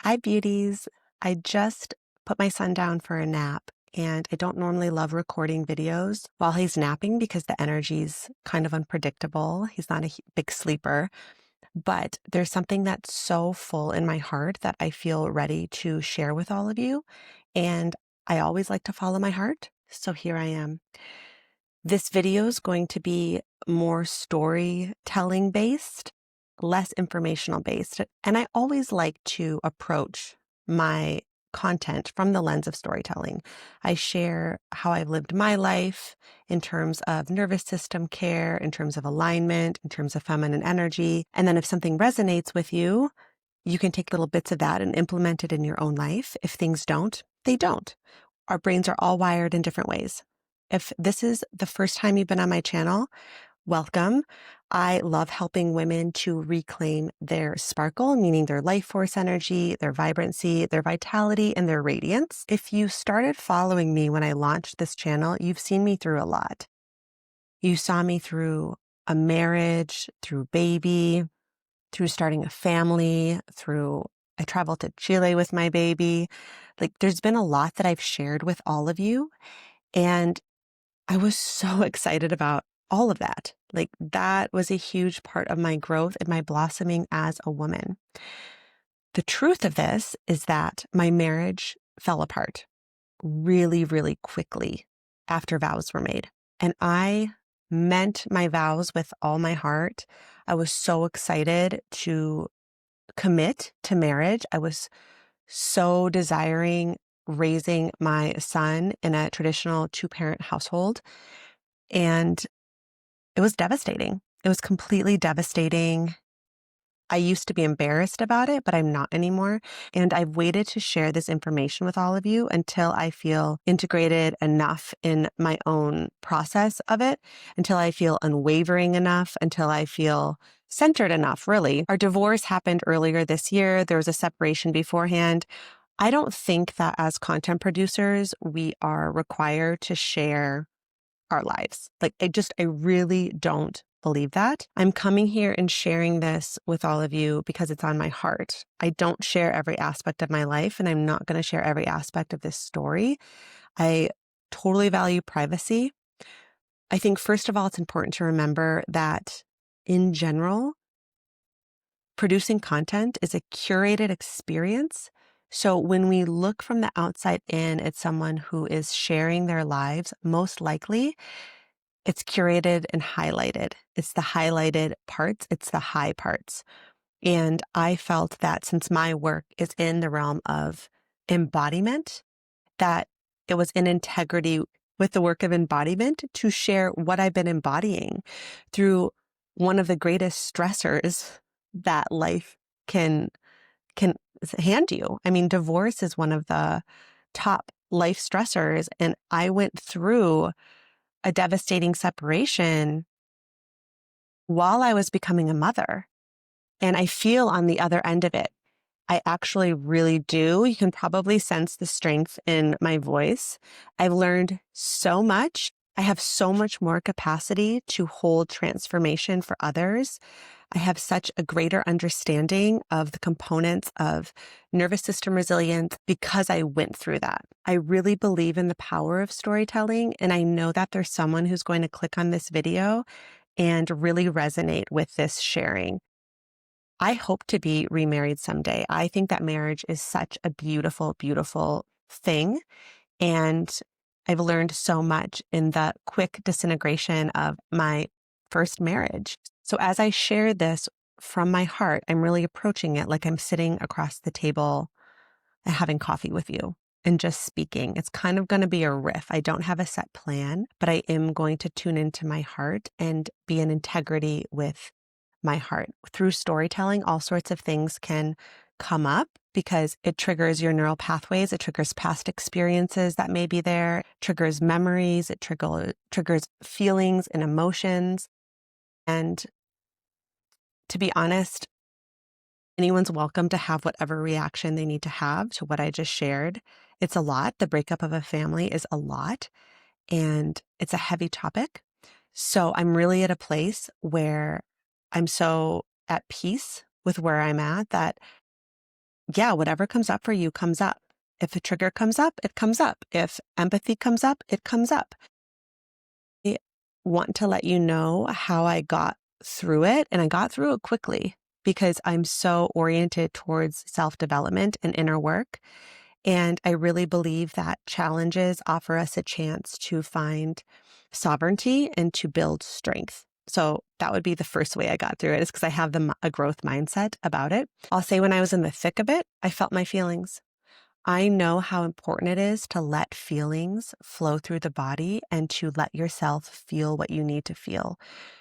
Hi, beauties. I just put my son down for a nap, and I don't normally love recording videos while he's napping because the energy's kind of unpredictable. He's not a big sleeper, but there's something that's so full in my heart that I feel ready to share with all of you. And I always like to follow my heart. So here I am. This video is going to be more storytelling based, less informational based. And I always like to approach my content from the lens of storytelling. I share how I've lived my life in terms of nervous system care, in terms of alignment, in terms of feminine energy. And then if something resonates with you, you can take little bits of that and implement it in your own life. If things don't, they don't. Our brains are all wired in different ways. If this is the first time you've been on my channel, welcome. I love helping women to reclaim their sparkle, meaning their life force energy, their vibrancy, their vitality, and their radiance. If you started following me when I launched this channel, you've seen me through a lot. You saw me through a marriage, through baby, through starting a family, I traveled to Chile with my baby. Like, there's been a lot that I've shared with all of you. And I was so excited about all of that. Like, that was a huge part of my growth and my blossoming as a woman. The truth of this is that my marriage fell apart really, really quickly after vows were made. And I meant my vows with all my heart. I was so excited to commit to marriage. I was so desiring raising my son in a traditional two-parent household. And it was devastating. It was completely devastating. I used to be embarrassed about it, but I'm not anymore. And I've waited to share this information with all of you until I feel integrated enough in my own process of it, until I feel unwavering enough, until I feel centered enough, really. Our divorce happened earlier this year. There was a separation beforehand. I don't think that as content producers, we are required to share our lives. Like, I really don't believe that. I'm coming here and sharing this with all of you because it's on my heart. I don't share every aspect of my life, and I'm not going to share every aspect of this story. I totally value privacy. I think, first of all, it's important to remember that in general, producing content is a curated experience. So when we look from the outside in at someone who is sharing their lives, most likely it's curated and highlighted. It's the highlighted parts. It's the high parts. And I felt that since my work is in the realm of embodiment, that it was in integrity with the work of embodiment to share what I've been embodying through one of the greatest stressors that life can hand you. I mean, divorce is one of the top life stressors, and I went through a devastating separation while I was becoming a mother. And I feel on the other end of it. I actually really do. You can probably sense the strength in my voice. I've learned so much. I have so much more capacity to hold transformation for others. I have such a greater understanding of the components of nervous system resilience because I went through that. I really believe in the power of storytelling, and I know that there's someone who's going to click on this video and really resonate with this sharing. I hope to be remarried someday. I think that marriage is such a beautiful, beautiful thing. And I've learned so much in the quick disintegration of my first marriage. So as I share this from my heart, I'm really approaching it like I'm sitting across the table and having coffee with you and just speaking. It's kind of going to be a riff. I don't have a set plan, but I am going to tune into my heart and be in integrity with my heart. Through storytelling, all sorts of things can come up because it triggers your neural pathways. It triggers past experiences that may be there, triggers memories, it triggers feelings and emotions. And to be honest, anyone's welcome to have whatever reaction they need to have to what I just shared. It's a lot. The breakup of a family is a lot, and it's a heavy topic. So I'm really at a place where I'm so at peace with where I'm at that yeah, whatever comes up for you comes up. If a trigger comes up, it comes up. If empathy comes up, it comes up. I want to let you know how I got through it. And I got through it quickly because I'm so oriented towards self-development and inner work. And I really believe that challenges offer us a chance to find sovereignty and to build strength. So that would be the first way I got through it, is because I have a growth mindset about it. I'll say when I was in the thick of it, I felt my feelings. I know how important it is to let feelings flow through the body and to let yourself feel what you need to feel.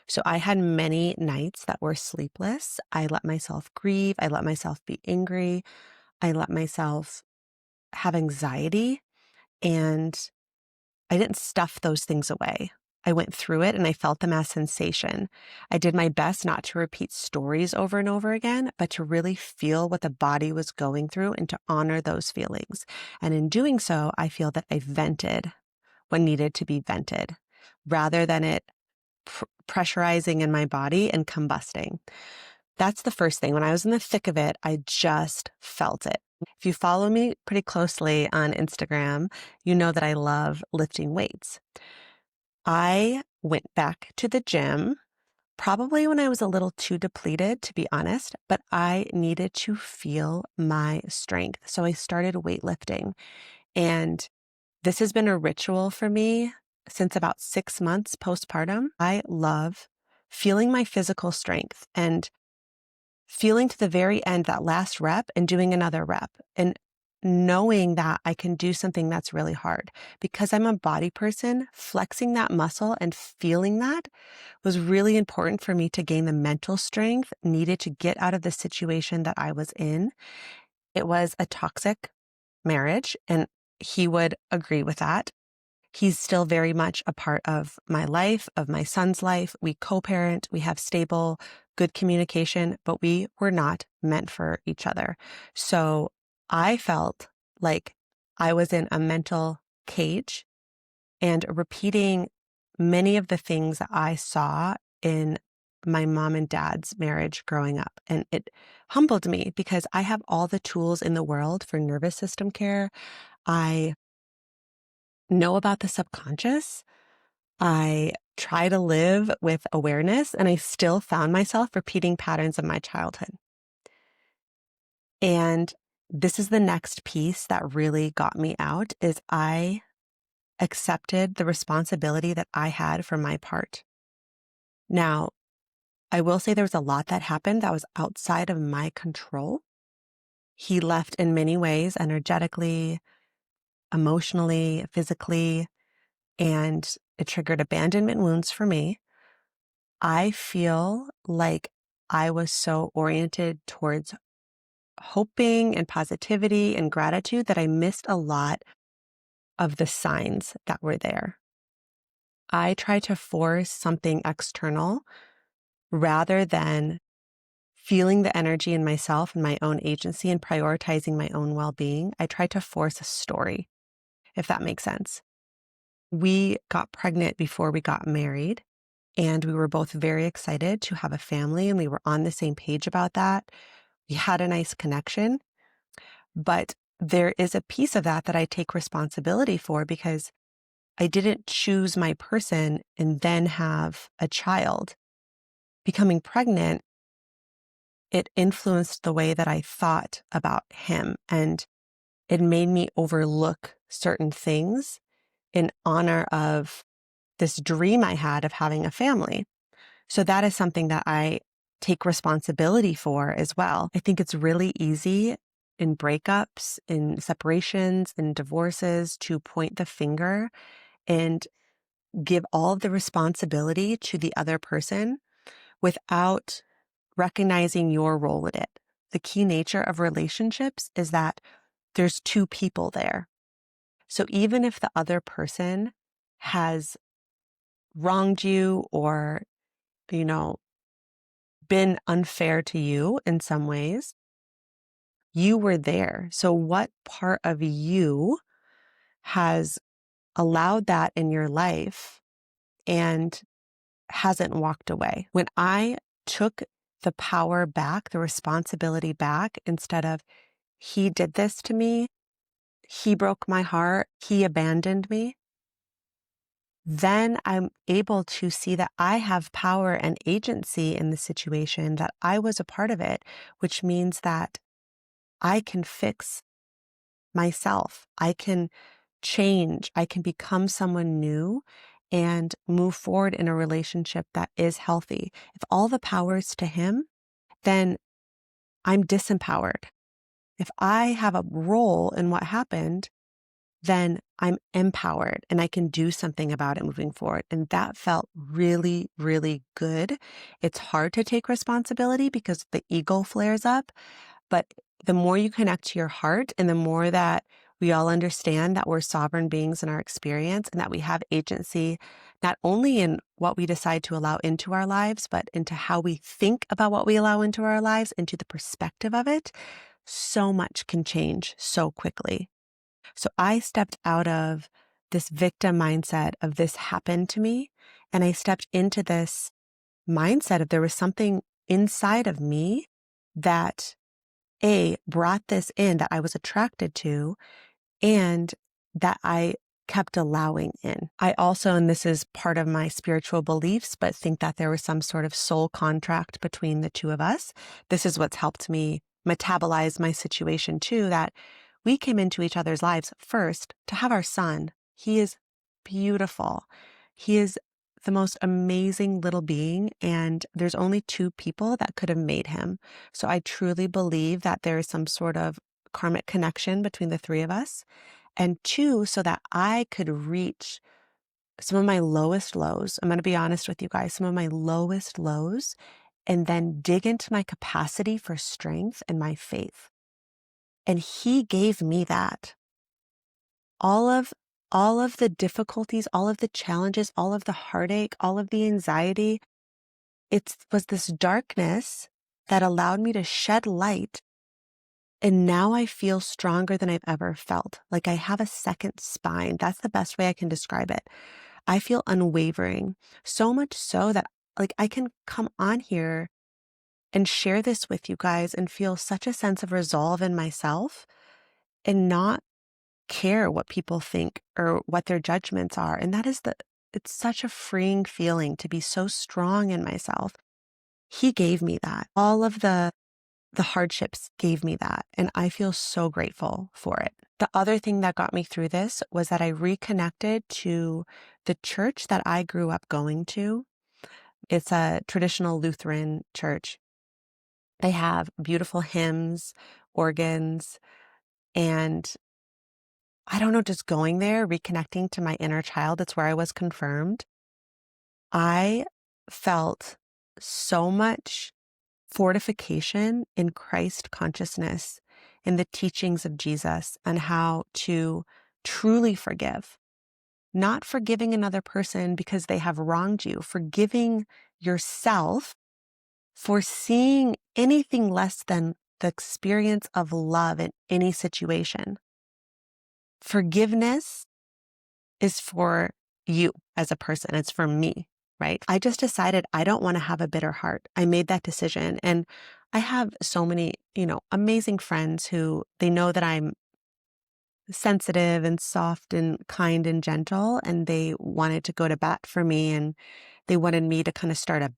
So I had many nights that were sleepless. I let myself grieve. I let myself be angry. I let myself have anxiety, and I didn't stuff those things away. I went through it and I felt them as sensation. I did my best not to repeat stories over and over again, but to really feel what the body was going through and to honor those feelings. And in doing so, I feel that I vented what needed to be vented rather than it pressurizing in my body and combusting. That's the first thing. When I was in the thick of it, I just felt it. If you follow me pretty closely on Instagram, you know that I love lifting weights. I went back to the gym probably when I was a little too depleted, to be honest, but I needed to feel my strength. So I started weightlifting. And this has been a ritual for me since about 6 months postpartum. I love feeling my physical strength and feeling to the very end that last rep and doing another rep and knowing that I can do something that's really hard. Because I'm a body person, flexing that muscle and feeling that was really important for me to gain the mental strength needed to get out of the situation that I was in. It was a toxic marriage, and he would agree with that. He's still very much a part of my life, of my son's life. We co-parent, we have stable, good communication, but we were not meant for each other. So I felt like I was in a mental cage and repeating many of the things that I saw in my mom and dad's marriage growing up. And it humbled me because I have all the tools in the world for nervous system care. I know about the subconscious. I try to live with awareness, and I still found myself repeating patterns of my childhood. And this is the next piece that really got me out is I accepted the responsibility that I had for my part. Now, I will say there was a lot that happened that was outside of my control. He left in many ways, energetically, emotionally, physically, and it triggered abandonment wounds for me. I feel like I was so oriented towards hoping and positivity and gratitude that I missed a lot of the signs that were there. I tried to force something external rather than feeling the energy in myself and my own agency and prioritizing my own well-being. I tried to force a story, if that makes sense. We got pregnant before we got married, and we were both very excited to have a family, and we were on the same page about that. We had a nice connection, but there is a piece of that that I take responsibility for because I didn't choose my person and then have a child. Becoming pregnant, it influenced the way that I thought about him, and it made me overlook certain things in honor of this dream I had of having a family. So that is something that I take responsibility for as well. I think it's really easy in breakups, in separations, in divorces to point the finger and give all of the responsibility to the other person without recognizing your role in it. The key nature of relationships is that there's two people there. So even if the other person has wronged you or, you know, been unfair to you in some ways, you were there. So what part of you has allowed that in your life and hasn't walked away? When I took the power back, the responsibility back, instead of he did this to me, he broke my heart, he abandoned me, then I'm able to see that I have power and agency in the situation, that I was a part of it, which means that I can fix myself. I can change. I can become someone new and move forward in a relationship that is healthy. If all the power is to him, then I'm disempowered. If I have a role in what happened, then I'm empowered and I can do something about it moving forward. And that felt really, really good. It's hard to take responsibility because the ego flares up, but the more you connect to your heart and the more that we all understand that we're sovereign beings in our experience and that we have agency, not only in what we decide to allow into our lives, but into how we think about what we allow into our lives, into the perspective of it, so much can change so quickly. So I stepped out of this victim mindset of this happened to me, and I stepped into this mindset of there was something inside of me that brought this in, that I was attracted to, and that I kept allowing in. I also, and this is part of my spiritual beliefs, but think that there was some sort of soul contract between the two of us. This is what's helped me metabolize my situation too, that we came into each other's lives first to have our son. He is beautiful. He is the most amazing little being, and there's only two people that could have made him. So I truly believe that there is some sort of karmic connection between the three of us. And two, so that I could reach some of my lowest lows. I'm going to be honest with you guys, some of my lowest lows, and then dig into my capacity for strength and my faith. And he gave me that. All of the difficulties, all of the challenges, all of the heartache, all of the anxiety, it was this darkness that allowed me to shed light. And now I feel stronger than I've ever felt. Like I have a second spine. That's the best way I can describe it. I feel unwavering, so much so that like I can come on here and share this with you guys and feel such a sense of resolve in myself and not care what people think or what their judgments are. And it's such a freeing feeling to be so strong in myself. He gave me that. All of the hardships gave me that, and I feel so grateful for it. The other thing that got me through this was that I reconnected to the church that I grew up going to. It's a traditional Lutheran church. They have beautiful hymns, organs, and I don't know, just going there, reconnecting to my inner child, that's where I was confirmed. I felt so much fortification in Christ consciousness, in the teachings of Jesus, and how to truly forgive. Not forgiving another person because they have wronged you, forgiving yourself for seeing anything less than the experience of love in any situation. Forgiveness is for you as a person. It's for me, right? I just decided I don't want to have a bitter heart. I made that decision. And I have so many, amazing friends who they know that I'm sensitive and soft and kind and gentle. And they wanted to go to bat for me. And they wanted me to kind of start a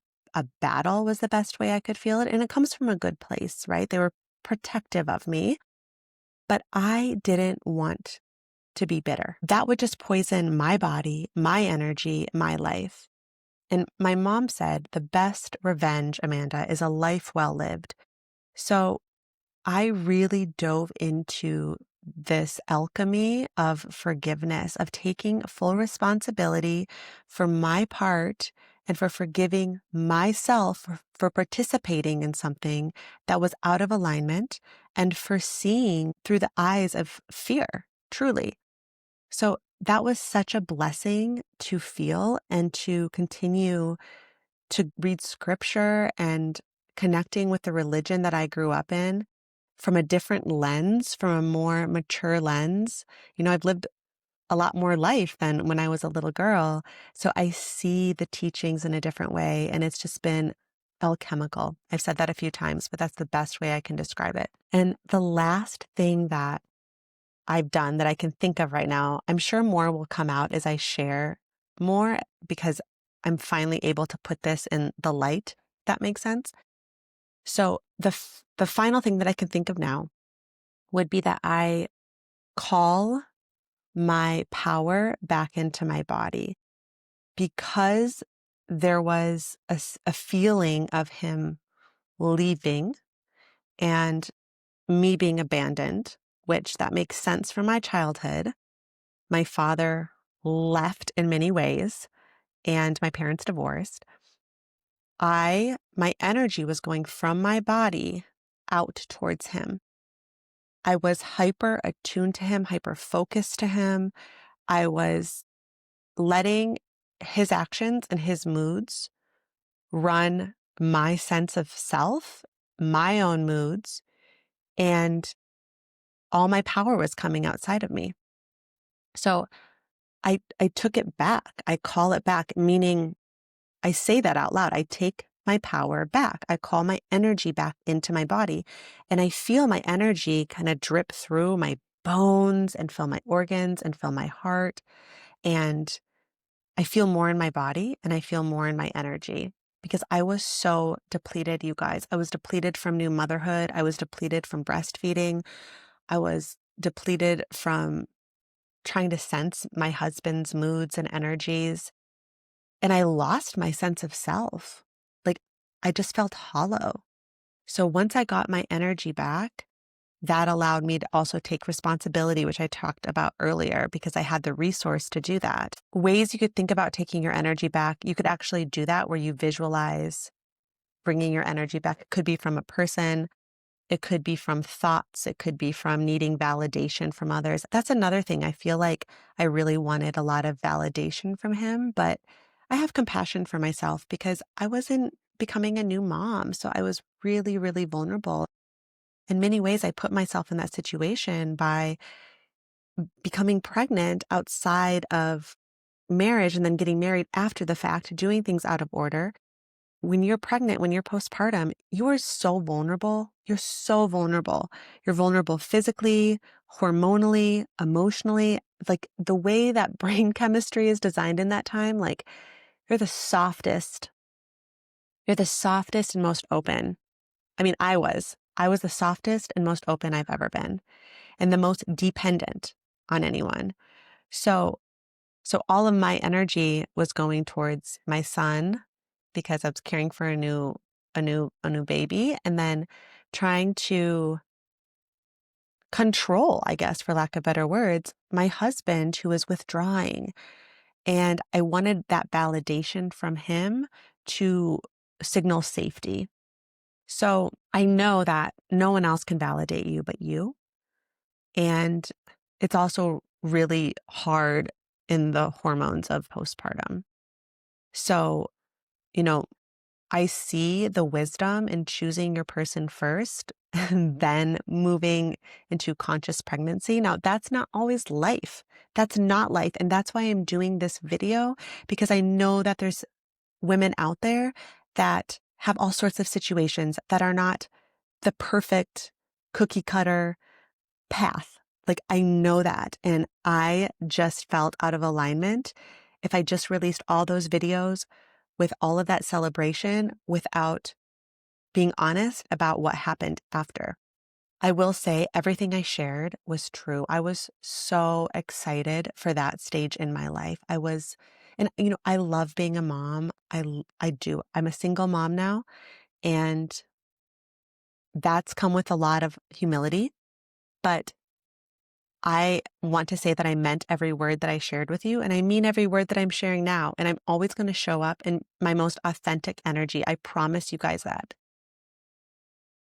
battle was the best way I could feel it. And it comes from a good place, right? They were protective of me, but I didn't want to be bitter. That would just poison my body, my energy, my life. And my mom said, the best revenge, Amanda, is a life well lived. So I really dove into this alchemy of forgiveness, of taking full responsibility for my part and for forgiving myself for participating in something that was out of alignment and for seeing through the eyes of fear, truly. So that was such a blessing to feel and to continue to read scripture and connecting with the religion that I grew up in from a different lens, from a more mature lens. I've lived a lot more life than when I was a little girl. So I see the teachings in a different way. And it's just been alchemical. I've said that a few times, but that's the best way I can describe it. And the last thing that I've done that I can think of right now, I'm sure more will come out as I share more because I'm finally able to put this in the light, if that makes sense. So the final thing that I can think of now would be that I call my power back into my body because there was a feeling of him leaving and me being abandoned, which that makes sense from my childhood. My father left in many ways and my parents divorced. My energy was going from my body out towards him. I was hyper attuned to him, hyper focused to him. I was letting his actions and his moods run my sense of self, my own moods, and all my power was coming outside of me. So I took it back. I call it back, meaning I say that out loud. I take my power back. I call my energy back into my body, and I feel my energy kind of drip through my bones and fill my organs and fill my heart. And I feel more in my body and I feel more in my energy because I was so depleted, you guys. I was depleted from new motherhood. I was depleted from breastfeeding. I was depleted from trying to sense my husband's moods and energies. And I lost my sense of self. Like I just felt hollow. So once I got my energy back, that allowed me to also take responsibility, which I talked about earlier, because I had the resource to do that. Ways you could think about taking your energy back. You could actually do that where you visualize bringing your energy back. It could be from a person. It could be from thoughts. It could be from needing validation from others. That's another thing. I feel like I really wanted a lot of validation from him, but I have compassion for myself because I wasn't becoming a new mom. So I was really, really vulnerable. In many ways, I put myself in that situation by becoming pregnant outside of marriage and then getting married after the fact, doing things out of order. When you're pregnant, when you're postpartum, you are so vulnerable. You're so vulnerable. You're vulnerable physically, hormonally, emotionally. Like the way that brain chemistry is designed in that time, like you're the softest. You're the softest and most open. I mean, I was the softest and most open I've ever been and the most dependent on anyone. So all of my energy was going towards my son because I was caring for a new baby and then trying to control, I guess, for lack of better words, my husband who was withdrawing. And I wanted that validation from him to signal safety. So I know that no one else can validate you but you. And it's also really hard in the hormones of postpartum. So, you know, I see the wisdom in choosing your person first and then moving into conscious pregnancy. Now, that's not always life. That's not life. And that's why I'm doing this video because I know that there's women out there that have all sorts of situations that are not the perfect cookie cutter path. Like I know that. And I just felt out of alignment if I just released all those videos with all of that celebration without being honest about what happened after. I will say everything I shared was true. I was so excited for that stage in my life. And I love being a mom. I do. I'm a single mom now, and that's come with a lot of humility, but I want to say that I meant every word that I shared with you, and I mean every word that I'm sharing now, and I'm always going to show up in my most authentic energy. I promise you guys that.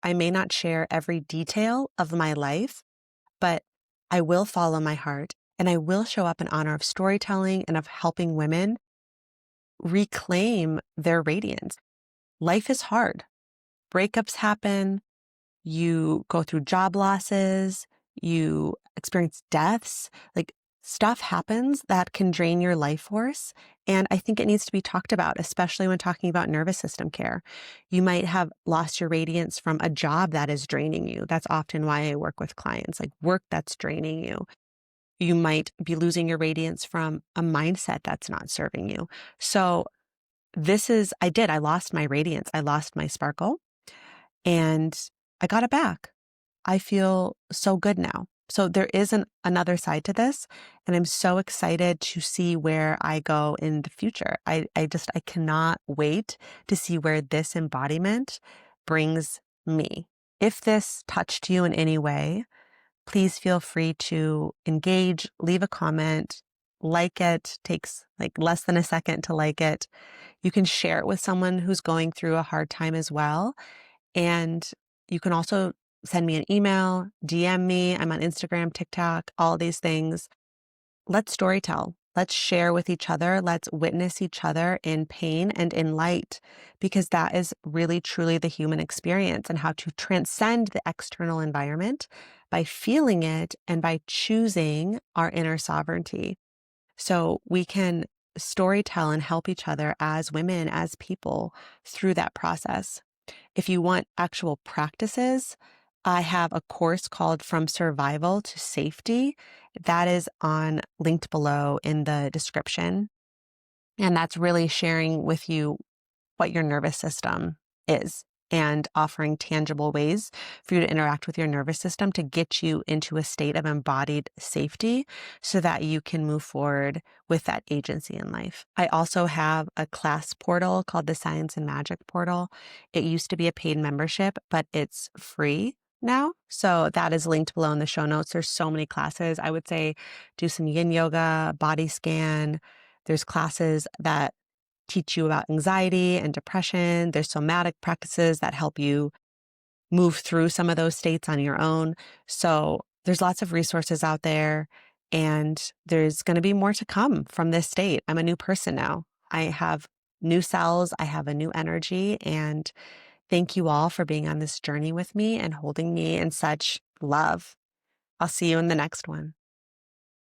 I may not share every detail of my life, but I will follow my heart, and I will show up in honor of storytelling and of helping women reclaim their radiance. Life is hard. Breakups happen. You go through job losses, you experience deaths, like stuff happens that can drain your life force. And I think it needs to be talked about, especially when talking about nervous system care. You might have lost your radiance from a job that is draining you. That's often why I work with clients, like work that's draining you. You might be losing your radiance from a mindset that's not serving you. So I lost my radiance. I lost my sparkle and I got it back. I feel so good now. So there is another side to this, and I'm so excited to see where I go in the future. I cannot wait to see where this embodiment brings me. If this touched you in any way, please feel free to engage, leave a comment, like it. Takes like less than a second to like it. You can share it with someone who's going through a hard time as well. And you can also send me an email, DM me. I'm on Instagram, TikTok, all these things. Let's storytell. Let's share with each other. Let's witness each other in pain and in light, because that is really truly the human experience, and how to transcend the external environment by feeling it and by choosing our inner sovereignty. So we can storytell and help each other as women, as people through that process. If you want actual practices, I have a course called From Survival to Safety. That is linked below in the description. And that's really sharing with you what your nervous system is and offering tangible ways for you to interact with your nervous system to get you into a state of embodied safety so that you can move forward with that agency in life. I also have a class portal called the Science and Magic Portal. It used to be a paid membership, but it's free now. So that is linked below in the show notes. There's so many classes. I would say do some yin yoga, body scan. There's classes that teach you about anxiety and depression. There's somatic practices that help you move through some of those states on your own. So there's lots of resources out there, and there's going to be more to come from this state. I'm a new person now. I have new cells. I have a new energy, and thank you all for being on this journey with me and holding me in such love. I'll see you in the next one.